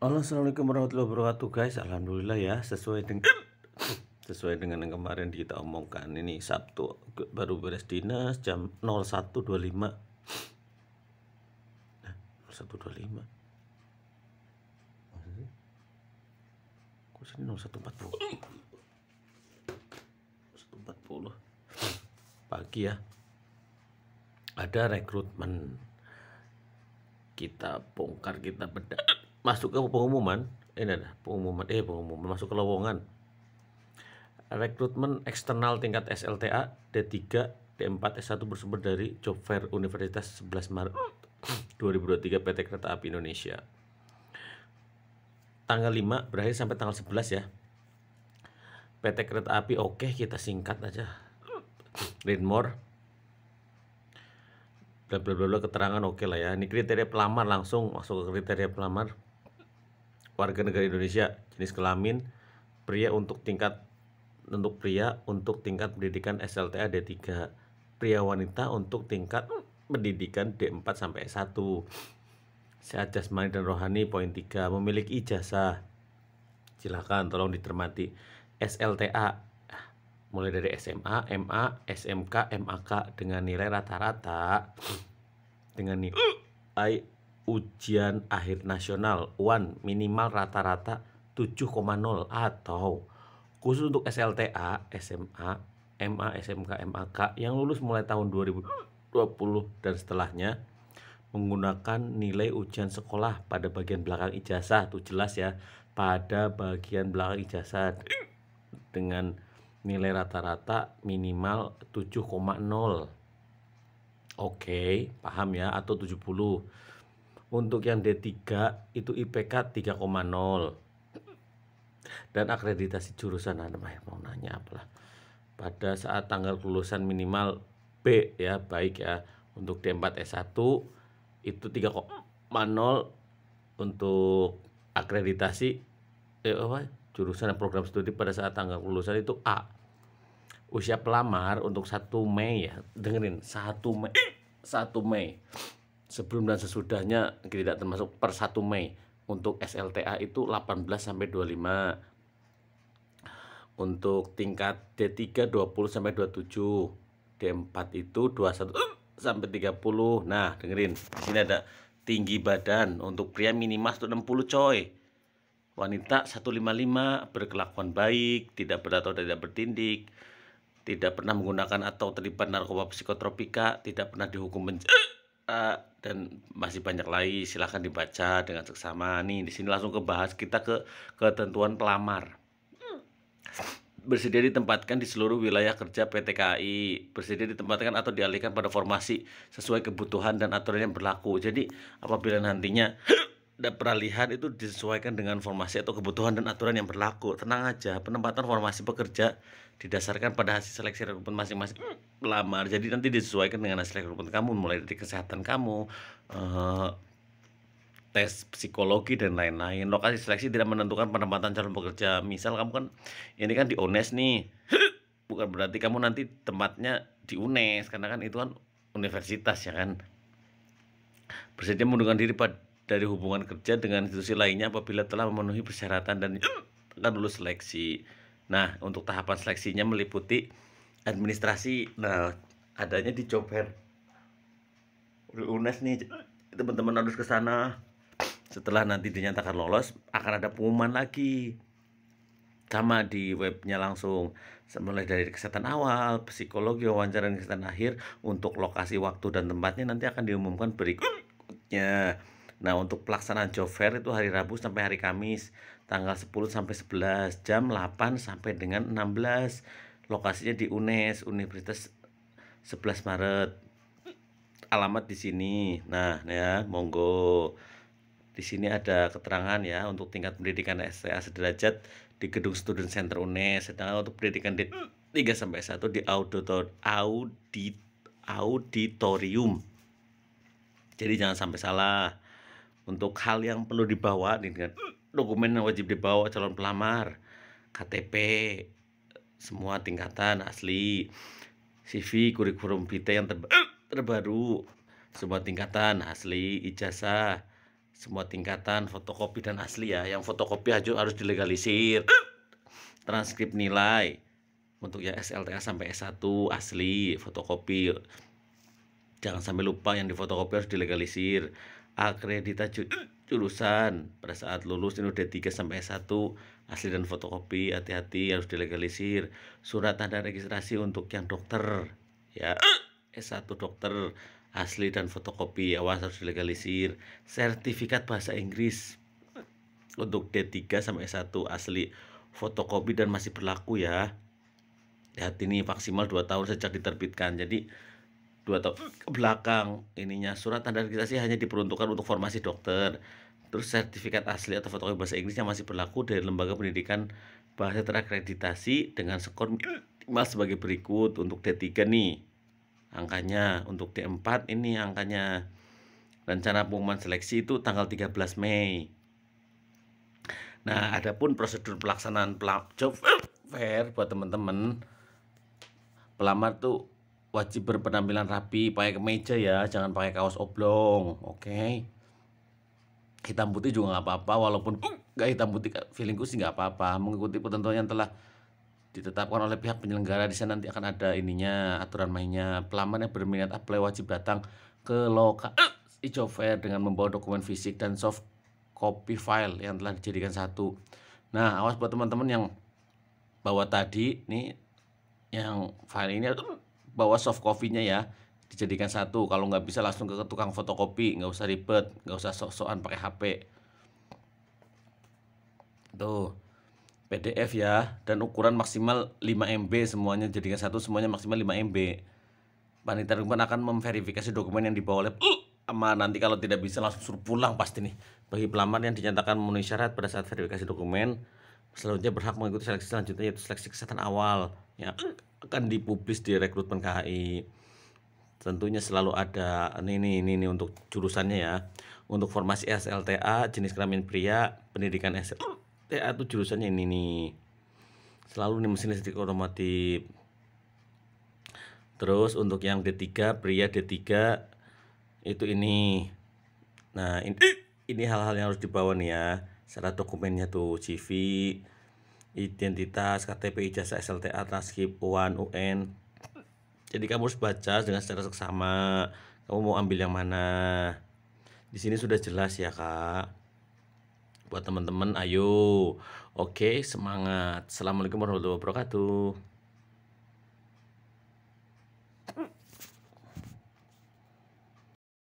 Halo, assalamualaikum warahmatullahi wabarakatuh, guys. Alhamdulillah ya, sesuai dengan yang kemarin kita omongkan. Ini Sabtu baru beres dinas jam 01.25. 01.25. Kok sini 01.40? 01.40 pagi ya. Ada rekrutmen. Kita bongkar, kita bedah. Masuk ke pengumuman. Ini ada pengumuman masuk ke lowongan. Rekrutmen eksternal tingkat SLTA D3 D4 S1 bersumber dari Job Fair Universitas 11 Maret 2023 PT Kereta Api Indonesia. Tanggal 5 berakhir sampai tanggal 11 ya. PT Kereta Api, oke, kita singkat aja. Read more. Bla bla bla, keterangan oke lah ya. Ini kriteria pelamar, langsung masuk ke kriteria pelamar. Warga negara Indonesia, jenis kelamin pria untuk tingkat pendidikan SLTA D3, pria wanita untuk tingkat pendidikan D4 sampai S1. Sehat jasmani dan rohani, poin 3, memiliki ijazah. Silakan tolong dicermati. SLTA mulai dari SMA, MA, SMK, MAK dengan nilai rata-rata dengan nilai ujian akhir nasional UAN minimal rata-rata 7,0 atau khusus untuk SLTA, SMA, MA, SMK, MAK yang lulus mulai tahun 2020 dan setelahnya menggunakan nilai ujian sekolah pada bagian belakang ijazah. Tuh jelas ya, pada bagian belakang ijazah dengan nilai rata-rata minimal 7,0. Oke, paham ya, atau 70. Untuk yang D3 itu IPK 3,0 dan akreditasi jurusan. Mau nanya apalah. Pada saat tanggal kelulusan minimal B ya, baik ya. Untuk D4 S1 itu 3,0. Untuk akreditasi jurusan dan program studi pada saat tanggal kelulusan itu A. Usia pelamar untuk 1 Mei ya. Dengerin, 1 Mei. Sebelum dan sesudahnya tidak termasuk per 1 Mei. Untuk SLTA itu 18 sampai 25. Untuk tingkat D3 20 sampai 27. D4 itu 21 sampai 30. Nah, dengerin. Di sini ada tinggi badan untuk pria minimal 160 coy. Wanita 155, berkelakuan baik, tidak berat atau tidak bertindik, tidak pernah menggunakan atau terlibat narkoba psikotropika, tidak pernah dihukum dan masih banyak lagi. Silahkan dibaca dengan seksama. Nih, di sini langsung kebahas kita ke ketentuan pelamar. Bersedia ditempatkan di seluruh wilayah kerja PT KAI, bersedia ditempatkan atau dialihkan pada formasi sesuai kebutuhan dan aturan yang berlaku. Jadi apabila nantinya ada peralihan itu disesuaikan dengan formasi atau kebutuhan dan aturan yang berlaku. Tenang aja, penempatan formasi pekerja didasarkan pada hasil seleksi rekrutmen masing-masing pelamar. Jadi nanti disesuaikan dengan hasil rekrutmen kamu, mulai dari kesehatan kamu, tes psikologi dan lain-lain. Lokasi seleksi tidak menentukan penempatan calon pekerja. Misal kamu kan ini kan di UNES nih, bukan berarti kamu nanti tempatnya di UNES, karena kan itu kan universitas ya kan. Bersedia mengundurkan diri dari hubungan kerja dengan institusi lainnya apabila telah memenuhi persyaratan dan akan lulus seleksi. Nah, untuk tahapan seleksinya meliputi administrasi. Nah, adanya di Job Fair UNES nih, teman-teman harus ke sana. Setelah nanti dinyatakan lolos, akan ada pengumuman lagi sama di webnya langsung, mulai dari kesehatan awal, psikologi, wawancara, dan kesehatan akhir. Untuk lokasi, waktu, dan tempatnya nanti akan diumumkan berikutnya. Nah, untuk pelaksanaan job fair itu hari Rabu sampai hari Kamis, tanggal 10 sampai 11, jam 8 sampai dengan 16. Lokasinya di UNES, Universitas 11 Maret. Alamat di sini. Nah, ya, monggo. Di sini ada keterangan ya, untuk tingkat pendidikan STA sederajat di Gedung Student Center UNES, sedangkan untuk pendidikan D3 sampai S1 di auditorium. Jadi jangan sampai salah. Untuk hal yang perlu dibawa dengan dokumen yang wajib dibawa calon pelamar, KTP semua tingkatan asli, CV, kurikulum vitae yang terbaru semua tingkatan asli, ijazah, semua tingkatan fotokopi dan asli ya. Yang fotokopi harus dilegalisir. Transkrip nilai untuk yang SLTA sampai S1 asli fotokopi. Jangan sampai lupa yang difotokopi harus dilegalisir. Akreditasi jurusan pada saat lulus ini udah 3 sampai S1 asli dan fotokopi, hati-hati harus dilegalisir. Surat tanda registrasi untuk yang dokter ya, S1 dokter asli dan fotokopi, awas harus dilegalisir. Sertifikat bahasa Inggris untuk D3 sampai S1 asli fotokopi dan masih berlaku ya. Lihat ini maksimal 2 tahun sejak diterbitkan. Jadi 2 tahun ke belakang ininya. Surat tanda registrasi hanya diperuntukkan untuk formasi dokter. Terus sertifikat asli atau fotokopi bahasa Inggris yang masih berlaku dari lembaga pendidikan bahasa terakreditasi dengan skor minimal sebagai berikut. Untuk D3 nih angkanya, untuk D4 ini angkanya. Rencana pengumuman seleksi itu tanggal 13 Mei. Nah, adapun prosedur pelaksanaan job fair buat teman-teman, pelamar tuh wajib berpenampilan rapi, pakai kemeja ya, jangan pakai kaos oblong, oke? Hitam putih juga nggak apa-apa, walaupun nggak hitam putih, feelingku sih nggak apa-apa. Mengikuti ketentuan yang telah ditetapkan oleh pihak penyelenggara. Di sana nanti akan ada ininya, aturan mainnya. Pelamar yang berminat apply wajib datang ke lokasi job fair dengan membawa dokumen fisik dan soft copy file yang telah dijadikan satu. Nah, awas buat teman-teman yang bawa tadi nih, yang file ini bawa soft copy-nya ya, dijadikan satu. Kalau nggak bisa langsung ke tukang fotokopi, nggak usah ribet, nggak usah sok-sokan pakai HP. Tuh, PDF ya, dan ukuran maksimal 5 MB semuanya, jadikan satu, semuanya maksimal 5 MB. Panitia dokumen akan memverifikasi dokumen yang dibawa oleh nanti kalau tidak bisa langsung suruh pulang pasti nih. Bagi pelamar yang dinyatakan memenuhi syarat pada saat verifikasi dokumen, selanjutnya berhak mengikuti seleksi selanjutnya, yaitu seleksi kesehatan awal yang akan dipublis di rekrutmen KHI. Tentunya selalu ada ini untuk jurusannya ya. Untuk formasi SLTA jenis kelamin pria, pendidikan SLTA itu jurusannya ini nih. Selalu nih mesin listrik otomotif. Terus untuk yang D3 pria D3 itu ini. Nah, ini hal-hal yang harus dibawa nih ya. Syarat dokumennya tuh CV, identitas, KTP, ijazah, SLTA, transkrip, UAN, UN. Jadi kamu harus baca dengan secara seksama. Kamu mau ambil yang mana? Di sini sudah jelas ya, Kak. Buat teman-teman, ayo. Oke, semangat. Assalamualaikum warahmatullahi wabarakatuh.